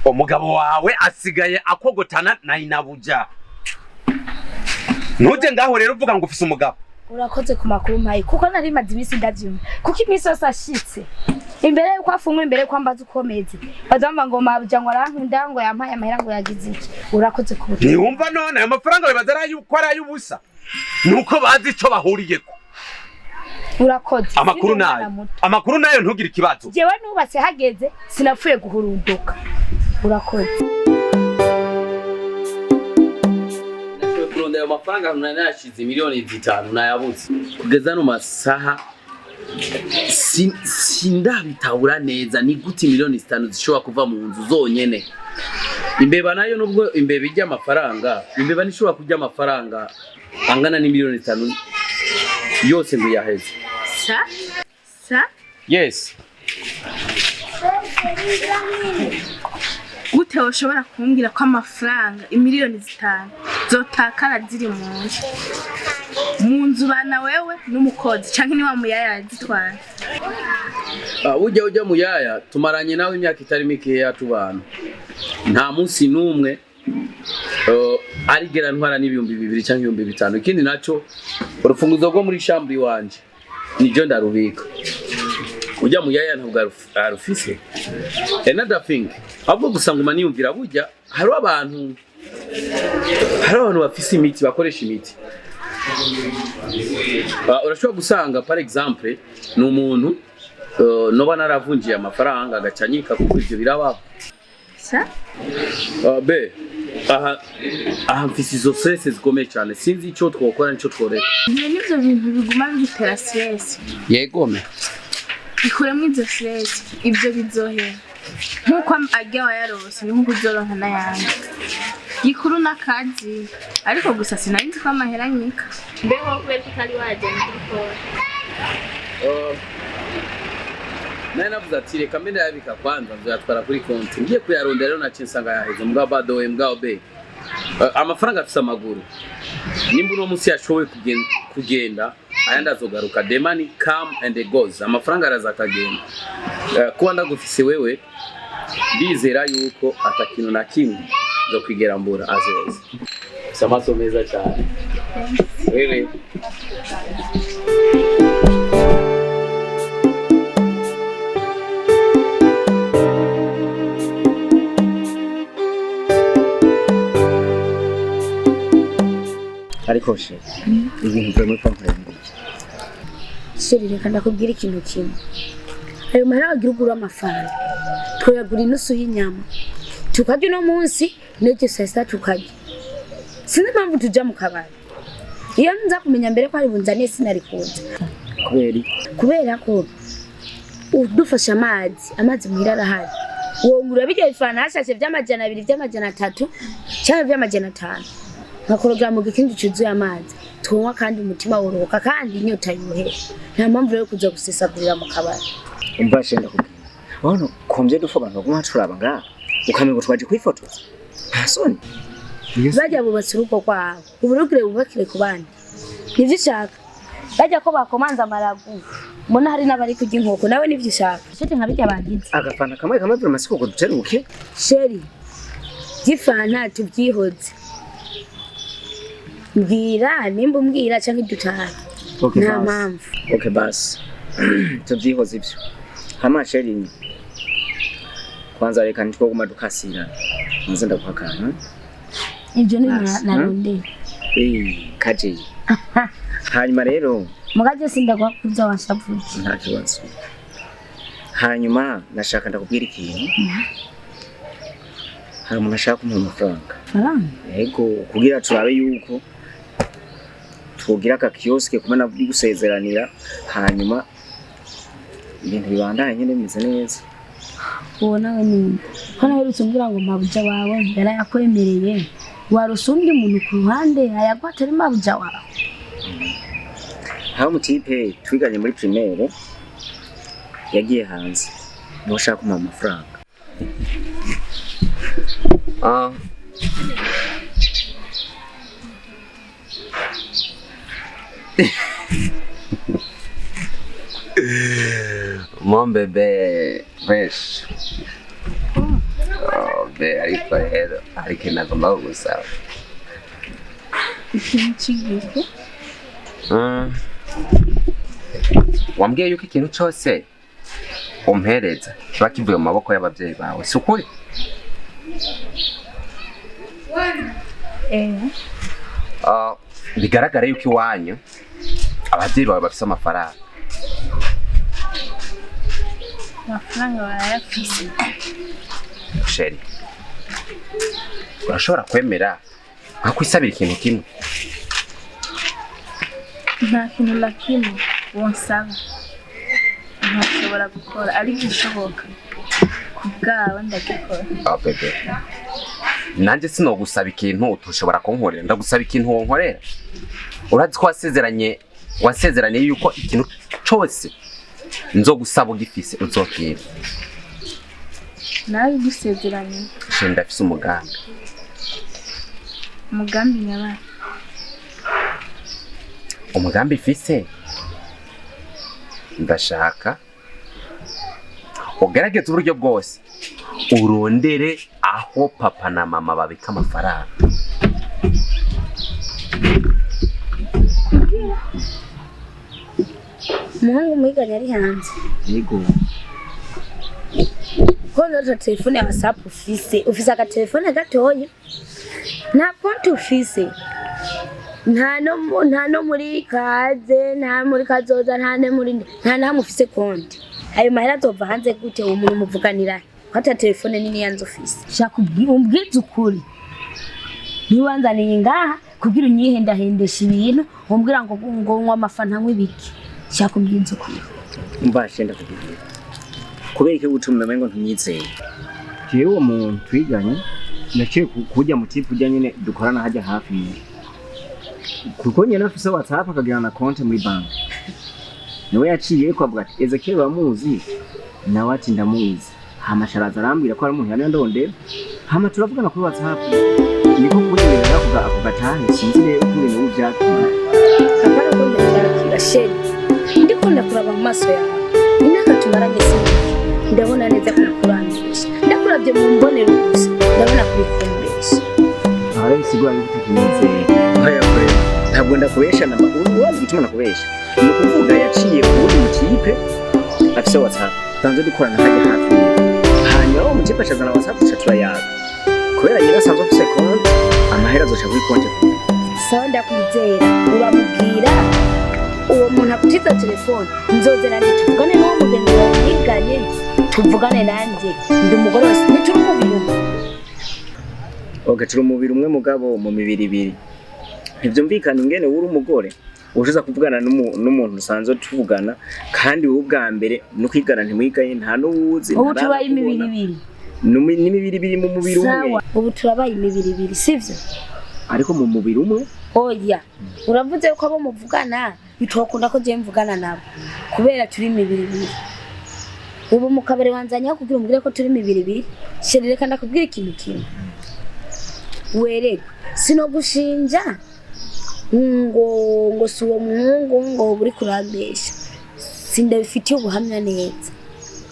umugabo wawe asigaye akogotana na inabuja. Nuje ngaho rero uvuga ngo ufise umugabo. Urakoze ku makuru mpaye kuko nari maze ibisi ndavyumva. Kuko imisi yose ashitse. Imbere yuko afungwa imbere ko ambaza ukomeze. Bazamba ngo mabuja ngo arankunda ngo yampaye amahera ngo yagize iki. Urakoze ku. Ni wumva none ayo mafaranga bibazara yuko ari ayubusa. Nuko bazi ico bahuriyeko. Urakoze. Amakuru nayo ntugire ikibazo. Jewe nubatse hageze sinapfuye guhurunduka. Urakoze. Kurondera amafaranga nashyize miliyoni 5 nayabuze. Kugeza no masaha sindabitabura neza ni gute miliyoni 5 zishobora kuva mu nzu zonyene. Imbeba nayo nubwo imbeba ijya amafaranga, imbeba nishobora kujya amafaranga angana ni miliyoni 5 yose ngo yaheze. Sa? Yes. Gute ushobora kumbwira ko amafaranga imiliyoni 5 zotakara ziri mu nzu bana wewe n'umukozi canke ni wa muyaya zitwara? Ujya muyaya tumaranye nawe imyaka itari mike yatubana. Nta munsi numwe arigera ntwara n'ibihumbi 2 canke 500. Ikindi naco urufunguzo rwo muri chambre wanje nijo ndarubika. Ujya muyaya ntabwo arufise. Another thing, ahubwo gusanguma niyumvira bujya hari abantu bafise imiti bakoresha imiti. Urashobora gusanga par exemple ni umuntu noba naravunjiye amafaranga agacanyika kuko ivyo birabaho. Sa? Be aha mfise izo stress zikomeye cyane sinzi ico twokora nico tworeka. Nivyo bintu biguma bigutera stress. Yegome. Ikuremo izo stress ibyo bizohera. Nkuko ajya wayarose ni nkuko uzoronka nayandi. Gikuru nakazi ariko gusa sinarinzi ko amahera nyika. Mbeho kubera kitari waje ndikora. Navuze ati reka mbere yabika kwanza nzatwara kuri konti. Ngiye kuyarondera rero naci nsanga yaheze mbwa badowe mbwa be. Amafaranga afise amaguru. Nimba no musi yashowe kugenda ayandi azogaruka. The money come and it goes. Amafaranga araza kagenda. Kuba ndagufise wewe bizera yuko atakintu na kimwe zo kwigera mbura azeze. Samaso meza cyane. Wewe ariko she ibintu byo muri pampere Sheri reka ndakubwira ikintu kimwe. Ayo mahera agirugura amafaranga. Twoyagura inusu y'inyama. Tukarya no munsi n'icyo sasa tukarya. Sinzi impamvu tuja mu kabari. Iyo nza kumenya mbere ko ari bunzaniye sinari kuza. Kubera ko udufasha amazi muhira arahari. Uwo ngura bijya bifana hashashe vy'amajana 2 vy'amajana 3 cyangwa vy'amajana 5. Nakoroga mu gikindi cyuzuye amazi. Tunywa kandi umutima woroka kandi inyota yuhe. Nta mpamvu yo kuza gusesagurira mu kabari. Umbashe ndakubwira. Wono komje dufa abantu baguma turaba nga. Ukamengo twaje kwifotoza. Ntasoni. Bajya bubatse urugo kwabo. Uburugire bubakire ku bandi. Nivyo ushaka. Bajya ko bakomanza amaragu. Mbona hari n'abari kujya inkoko nawe nivyo ushaka. Shete nkabijya bagize. Agafana kamwe kamwe masiko ko duteruke. Sheri. Gifana tubyihoze. Mbwira nimba umbwira cyangwa idutaha. Nta mpamvu. Okay basi. Tubyihoze ibyo. Hama Sheri. Kwanza reka nitwo guma dukasira. Nze ndaguhakana. Ibyo ni naronde. Kaje. Hanyuma rero mugaje sindagwakuza washavuze. Nta kibazo. Hanyuma nashaka ndakubwira ikintu. Hari umuntu ashaka kumpa amafaranga. Yego kugira turabe yuko tugira ka kioske kumana gusezeranira hanyuma ibintu bibandanye nyine bimeze neza. Uwo nawe ni ko naherutse mbwira ngo mabuja wawe yarayakwemereye warusundi muntu ku ruhande ayagwatera mabuja wawe. Hawo mutipe twiganye muri primaire yagiye hanze no shaka kumpa amafaranga. Mon bébé, wesh. ariko rero ariko nagomba gusaba ikintu cy'igihe wambwiye yuko ikintu cyose umpereza kiba kivuye mu maboko y'ababyeyi bawe si ukuri bigaragara yuko iwanyu ababyeyi bawe bafite amafaranga barayafise sheri urashobora kwemera nkakwisabira ikintu kimwe nta kintu na kimwe wonsaba ntashobora gukora ariko ishoboka ku bwawe ndagikora bebe nanjye sinogusaba ikintu utushobora kunkorera ndagusaba ikintu wonkorera urazi ko wasezeranye yuko ikintu cyose nzogusaba ugifise uzokira nawe gusezeranye sheri ndafise umugambi nyabaye umugambi ifise ndashaka ugerageze uburyo bwose urondere aho papa na mama babika amafaranga umuhungu mwiganye ari hanze yego ko nota telefone ya WhatsApp ufise agatelefone gatoya nta konti ufise nta no muri kaze nta muri kazoza nta namwe ufise konti ayo mahera azova hanze gute umuntu muvuganira hata telefone nini yanze ufise shaka umbwize ukuri niwanzaniye ngaha kugira unyihendahendesha ibintu umbwira ngo nywa amafanta nk'ibiki shaka umbwize ukuri mbashe ndakubwira kubera iki gutumira mengo ntunyizeye jewe uwo muntu twiganye naciye kujya mu tipu ujya nyine dukorana hajya hafi nyine kuko nyine afise WhatsApp akagira na konti muri banki niwe yaciye ko avuga ati Ezekiel bamuzi nawe ati ndamuzi hamasharaza arambwira ko ari umuntu yari ndondera hama turavugana kuri WhatsApp niko kunyerera ako gatahe sinzi rero ko ibintu byakira akara ko ndacyakira sheri ndikunda kuraba mu maso yawe inaka tumaranye sinzi ndabona neza ko kurangisha ndakuravye mu mbonero gusa ndabona kubikumbesha ahari bisigura yuko tukinizeye haya kweli ntabwo ndakubesha na makuru wazi gutuma nakubesha ni ukuvuga yaciye kuri mu kipe afise WhatsApp tanze dukorana hajya hafi hanyuma uwo mu kipe acazana WhatsApp turayaka kubera nyina asanzwe afise konti amahera azoca kuri konti sawa ndakwizera uramubwira uwo muntu akutiza telefone nzozera ndi tuvugane n'uwo mugenzi wawe yiganye tuvugane nanjye ndi umugore wese ntituri umubiri umwe turi umubiri umwe mugabo mu mibiri ibiri ntibyumvikana ingene uri umugore ushiza kuvugana n'umuntu usanzwe tuvugana kandi wowe ubwa mbere no kwigana ntimwigaye nta n'uwuzi ubu tubaye imibiri ibiri n'imibiri ibiri mu mubiri umwe ubu turabaye imibiri ibiri sivyo ariko mu mubiri umwe oya uravuze ko abo muvugana bitokunda ko je mvugana nabo kubera turi imibiri ibiri ubu mukabere wanzanya kugira umbwire ko turi imibiri ibiri sheri reka ndakubwira ikintu kimwe werego sino gushinja ngo si uwo muhungu ngo buri kurambesha sindabifitiye ubuhamya neza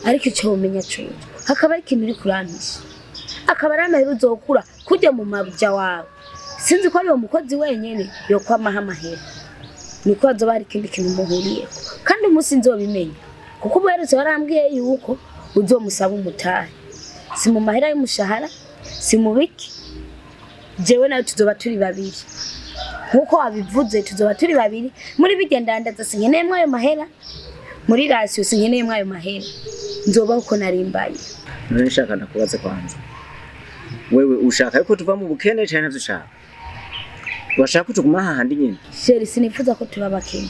ariko icyo umenya cyo hakaba ari ikintu uri kurambesha akaba ari amahera uzokura kujya mu mabya wawe sinzi ko ari uwo mukozi wenyine yo kwamaha amahera niko azoba hari ikindi kintu muhuriyeho kandi umunsi nzobimenya kuko ubuherutse warambwiye yuko uzomusaba umutahe si mu mahera y'umushahara si mu biki jewe nawe tuzoba turi babiri nkuko wabivuze tuzoba turi babiri muri bigendandaza sinkeneyemwo ayo mahera muri rasiyo sinkeneyemwo ayo mahera nzoba uko narimbaye none nshaka ndakubaze kwanza wewe ushaka yuko tuva mu bukene cyane ntavyo ushaka washaka ko tuguma hahandi nyine sheri sinifuza ko tuba bakene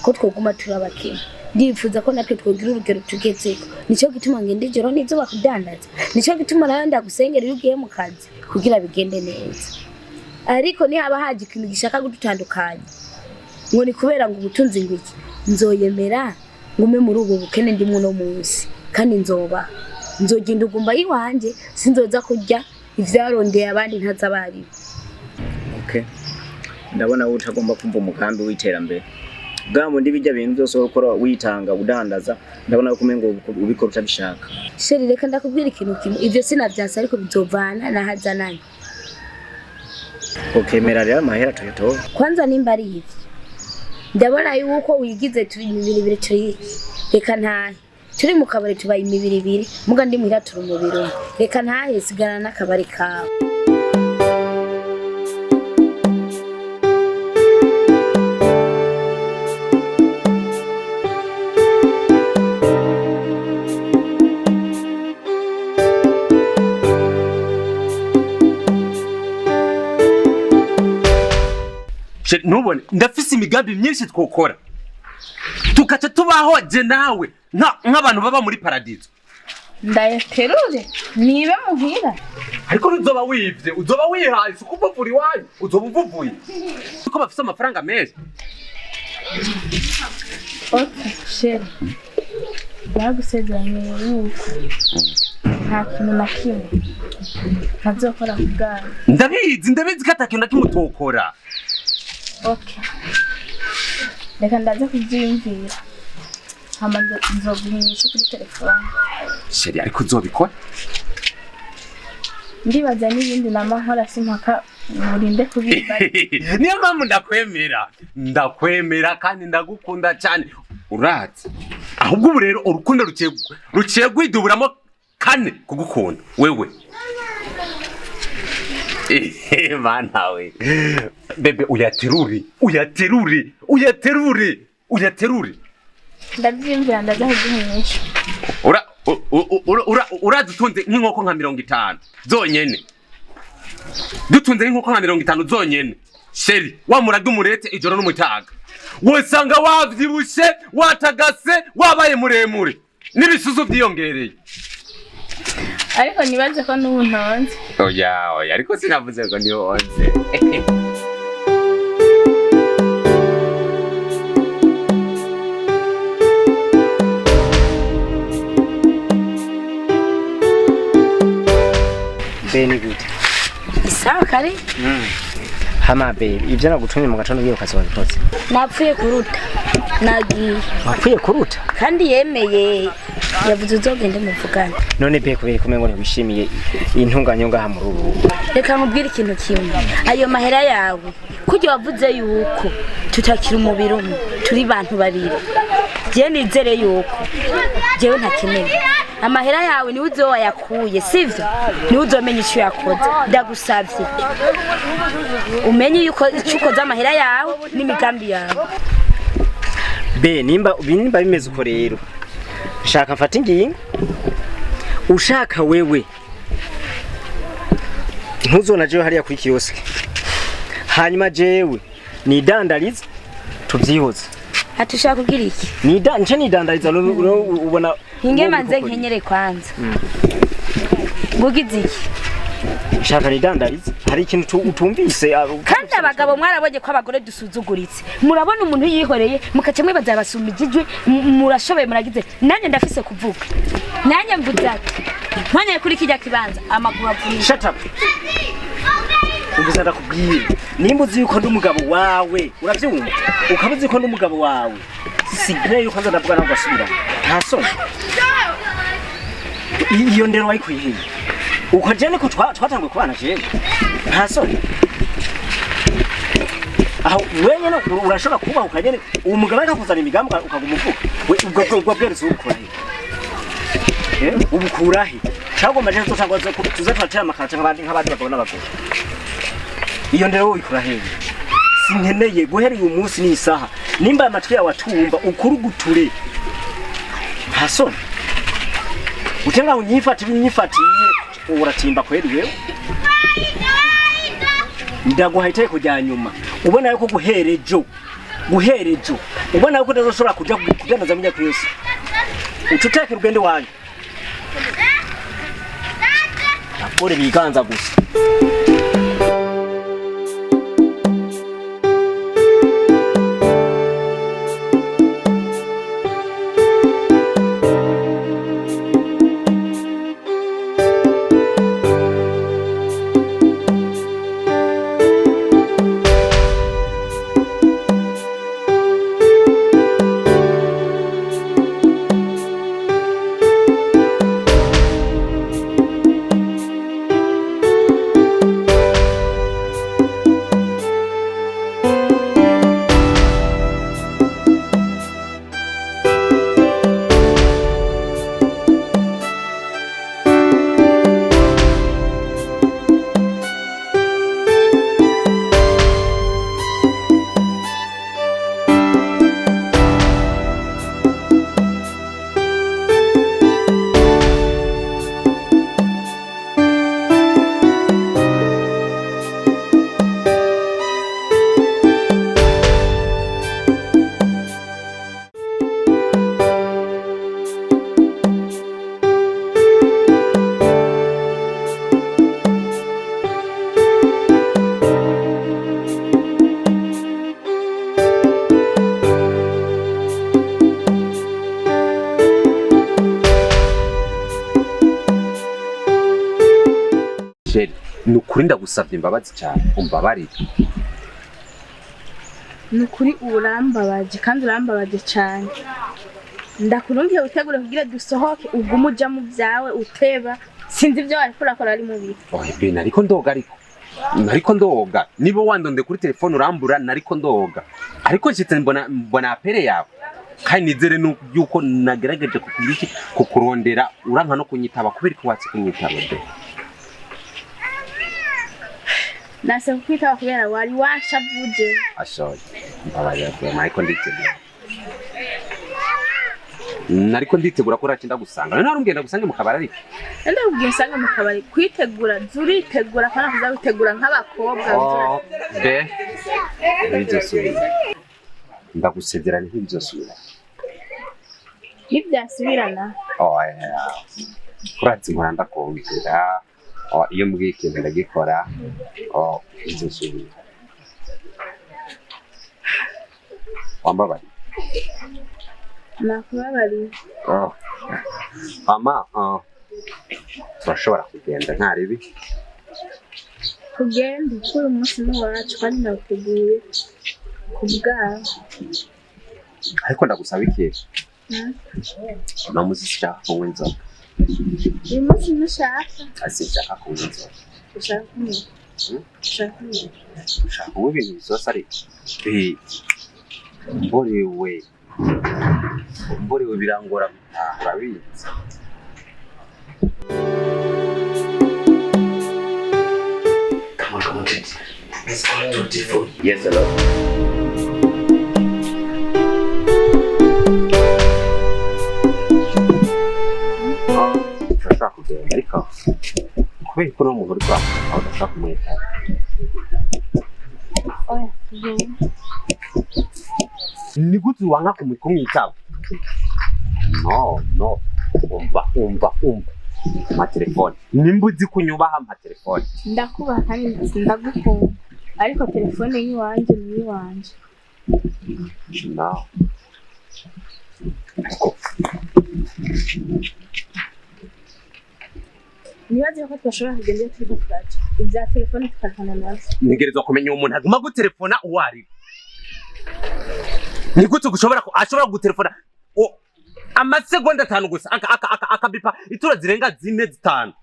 ko twoguma turi abakene ndifuza ko natwe twogira urugero tugezeko nico gituma ngende ijoro n'izuba kudandaza nico gituma nayo ndagusengera iyo ugiye mu kazi kugira bigende neza ariko ni haba haje ikintu gishaka gutandukanya ngo ni kubera ngo ubutunzi ngwiki nzoyemera ngume muri ubu bukene ndimo no munsi kandi nzogenda ugumba yiwanje sinzoza kurya ivyarondeye abandi ntazabari okay ndabona wowe utagomba kumva umugambi w'iterambere bwambo ndibijya bintu byose ukora witanga udandaza ndabona ko umengo ubikora utabishaka. Sheri reka ndakubwira ikintu kimwe ivyo sinavyanse ariko bizovana na hazananye. Ukemera rero amahera tuyoto. Kwanza nimba ari ivyo ndabona yuko wigize turi imibiri turi reka ntahe turi mu kabari tubaye imibiri muga ndi muhira turi umubiri reka ntahe sigana n'akabari kawe. Nubone ndafise imigambi myinshi twokora tukaca tubaho je nawe nk'abantu baba muri paradizo. Ndayaterure nibe muhira Ariko uzoba wivye uzoba wihaye ukuvuvura iwanyu uzoba uvuvuye kuko bafise amafaranga menshi. Okay sheri bagusezeranye yuko nta kintu na kimwe ntazokora kubwawe. Ndabizi ko atakintu na kimwe utokora. Okay. Reka ndaza kuvyiyumvira. Hama nzoguhinyisha kuri telefone. Sheri ariko uzobikora? Ndibaza n'ibindi namahora simpaka murinde kubiba. Niyo mpamvu ndakwemera kandi ndagukunda cyane. Urazi. Ahubwo ubu rero urukundo ruciye gwiduburamo kane kugukunda wewe. Manawe bebe uyaterure Ndavyimvira ndaza kuguhinyisha. Uradutunze nk'inkoko nka 50 zonyene. Dutunze nk'inkoko nka 50 zonyene. Sheri wamurage umurete ijoro n'umutaga. Wosanga wavyibushe watagase wabaye muremure. N'ibisuzu byiyongereye. Ariko nibaze ko n'ubu ntonze. Oya ariko sinavuze ko niyo onze. Beni gute. Isawa kare? Hama baby ivyo nagutumye mu gatondo giye ukazi wabikoze. Napfuye kuruta. Nagiye. Wapfuye kuruta? Kandi yemeye yavuze uzogende muvugana. None be kubera kumengo ntibishimiye intunganyo ngaha mu rubu. Reka nkubwire ikintu kimwe. Ayo mahera yawe kujya wavuze yuko tutakira umubiri umwe turi bantu babiri. Je nizere yuko jewe ntakeneye. Amahera yawe ni uzo wayakuye sivyo ni uzomenya icyo yakoze ndagusavye umenye yuko icukoza amahera yawe n'imigambi yawe. Be nimba bimeze uko rero shaka mfata ingingo ushaka wewe ntuzona jewe hariya kuri kioske hanyuma jewe nidandariza tuvyihoze. Hatushaka kugira iki? Nce nidandariza ubona hinge manze nkenyere kwanza. Ngugize iki? Shaka nidandariza hari ikintu utumvise kandi abagabo mwarabonye ko abagore dusuzuguritse murabona umuntu yihoreye mukace mwe bazabasumijijwe murashoboye muragize nanjye ndafise kuvuga nanjye mvuze ati ntanye kuri kijya kibanza amaguru avuye. Shut up. Umbiza ndakubwira nimba uzi yuko ndi umugabo wawe uravyumva ukabuzi ko ndi umugabo wawe sigire yuko ndavuga naho gasubira nta soni iyo ndero wayikwiye uko jene ko twatanguye kubana jewe nta soni aho wenyene urashobora kubaho ukagene uwo mugabo akakuzana imigambi ukaguma uvuga we ubwo bweretse ukurahe ubukurahe cyagomba je tutangwa tuzafatira amakaraca nk'abandi bagabo n'abagore. Iyo ndero wikurahe sinkeneye guhereye umunsi n'isaha nimba amatwi yawe atumva ukuruguture hasoni utenga unyifatiye uratimba kweli wewe ndaguhaye kujya nyuma ubona yuko guherejo ubona yuko ndazoshobora kujya kuganaza menya kwese ututeke rugende wanyu akore biganza gusa. Sheri, nukuri ndagusavye imbabazi cyane, umbabarire. Nukuri urambabaje kandi urambabaje cyane. Ndakurungiye utegure kugira dusohoke ugume uja mu byawe uteba. Sinzi ibyo ariko urakora ari mubi. Oye be nariko ndoga. Nibo wandonde kuri telefone urambura nariko ndoga. Ariko nshitse mbona apere yawe. Kandi nizere yuko nagerageje kukubiki kukurondera uranka no kunyitaba kubera ko watse kunyitaba be. Nase kukwitaba kubera wari washavuje. Ashoye. Mbabarira ko nariko nditegura. Nariko nditegura ko racinda gusanga. None narumgenda gusange mu kabari ariko. Enda ubwisanga mu kabari kwitegura, zuritegura kana kuzabitegura nk'abakobwa. Be. Bizosubira. Ndagusezerana ntibizosubira. Ntibyasubirana. Kuratse muranda kumvira. Iyo mbwiye ikintu ndagikora. Bizosubira. Wambabari. Nakubabari. Mama, turashobora kugenda nta ribi. Kugenda kuri umunsi wacu kandi nawuteguye kubwawe. Ariko ndagusaba iki? Namuzi nshaka kunywa inzoga. Uyu munsi ntushaka? Asi nshaka kunywa inzoga. Ushaka kunywa? Ushaka kunywa ibintu bisosa ariko. Mborewe birangora urabizi. Come on, Teddy. Let's go to the phone. Yes, hello. Turashaka kugenda ariko kubera ko n'umuntu uri kwaha aho udashaka kumwita. Oya, tugenda. Ni gute wanga kumwitaba? No. Umva. Ma telefone. Nimba uzi kunyubaha ma telefone. Ndakubaha kandi ndagukunda. Ariko telefone yiwanje ni yiwanje. No. Nibaze ko twashobora kugenda turiko turaca. Ibya telefone tukatana nazo. Ntegerezwa kumenya umuntu aguma gutelefona uwari. Ni gute ashobora gutelefona amasegonda 5 gusa akabipa itura zirenga 4-5.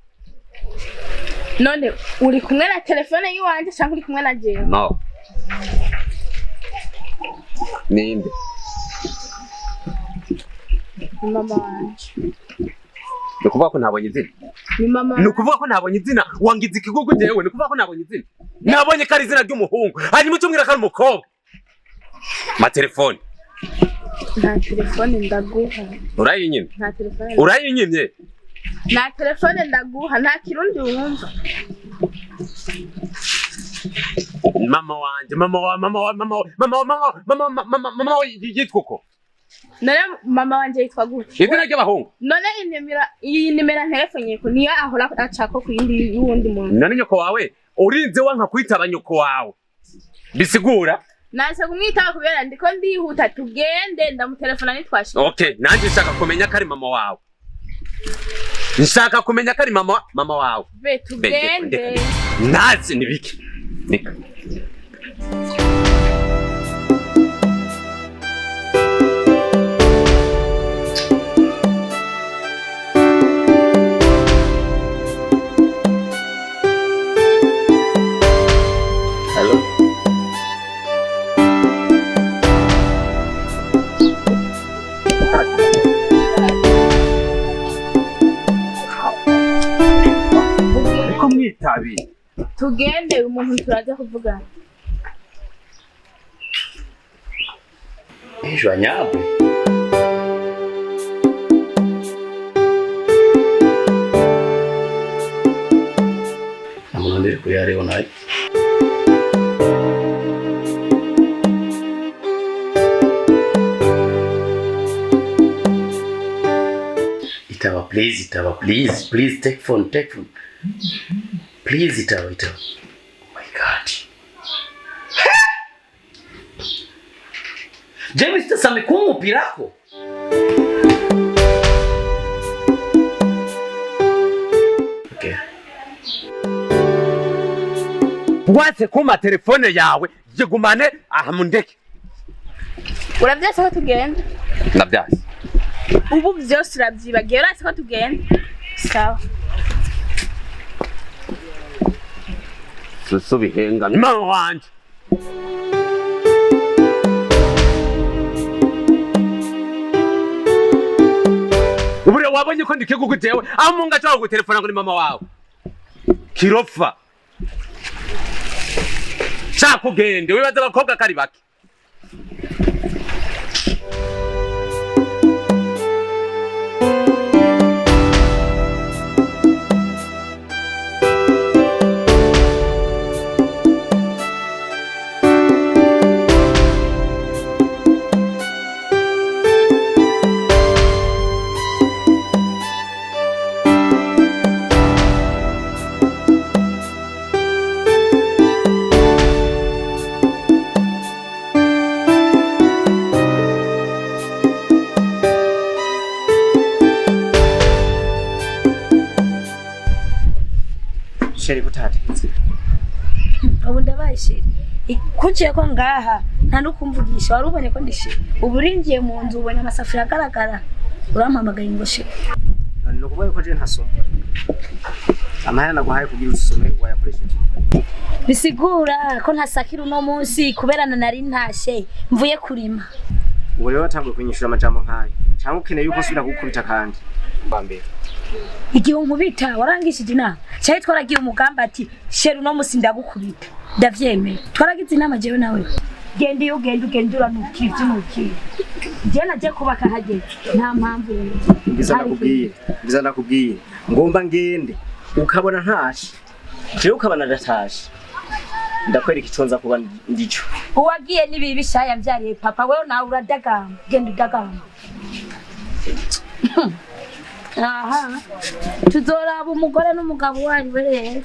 None uri kumwe na telefone yiwanje cyangwa uri kumwe na jewe? No. Ninde? Mama wanje. Nukuvuga ko ntabonye izina. Ni mama. Nukuvuga ko ntabonye izina wangize ikigugu jewe nukuvuga ko nabonye izina. Nabonye kari izina ry'umuhungu. Hanyuma ucyumwira ko ari umukobwa. Ma telefone. Nta telefone ndaguha. Urayinyimye? Nta telefone. Urayinyimye? Nta telefone ndaguha, nta kirundi wumva. Mama yitwa uko. None mama wanje yitwa gute? Izina ry'abahungu. None iyi nimero ntelefone ko niyo ahora acako ku yindi y'uwundi muntu. None nyoko wawe urinze wanka kwitaba nyoko wawe. Bisigura nase kumwitaba kubera ndiko ndihuta tugende ndamutelefona nitwashika. Okay, nanje nshaka kumenya kari mama wawe. Nshaka kumenya kari mama wawe. Be tugende. Nazi nibiki. Nika. Tugende umuntu turaza kuvugana. Ejo anyabwe. Amunondere kuri yare onayi. Itaba please take phone. Please itaba. Oh my God. James tasame kumupirako. Okay. Wase kuma telefone yawe yigumane aha mundeke. Uravyase ko tugenda? Ndavyase. Ubu vyose uravyibagiye urase ko tugenda? Sawa. Susu bihenga mama wanje. Ubure wabonye ko ndikigugujewe amunga cyaho gutelefona ngo ni mama wawe. Kirofa. Chakugende wibaza abakobwa kari bake. Sheri kutatetse. Ubu ndabaye sheri. Kuciye ko ngaha nta no kumvugisha wari ubonye ko ndishe. Ubu ringiye mu nzu ubonye amasafuriya agaragara. Urampamagaye ngo she. None no kubaye ko je ntasoma. Amahera naguhaye kugira usome wayakoresheje. Bisigura ko ntasakira uno munsi kuberana nari ntashe mvuye kurima. Ubu rero watanguye kunyishura amajambo nkayo. Cyangwa ukeneye yuko nsubira gukubita kandi. Bambere. Igihe unkubita warangishije inama cyari twaragiye umugamba ati sheri uno munsi ndagukubita ndavyemeye twaragize inama jewe nawe genda iyo ugenda uranukira ivy'umukiri je naje kubaka hageze nta mpamvu rero biza nakubwiye ngomba ngende ukabona ntashe je ukabana ndatashe ndakwereka ico nza kuba ndico uwagiye nibibi shaya mvyariye papa wewe nawe uradagamba genda udagamba aha tuzoraba umugore n'umugabo wanyu rero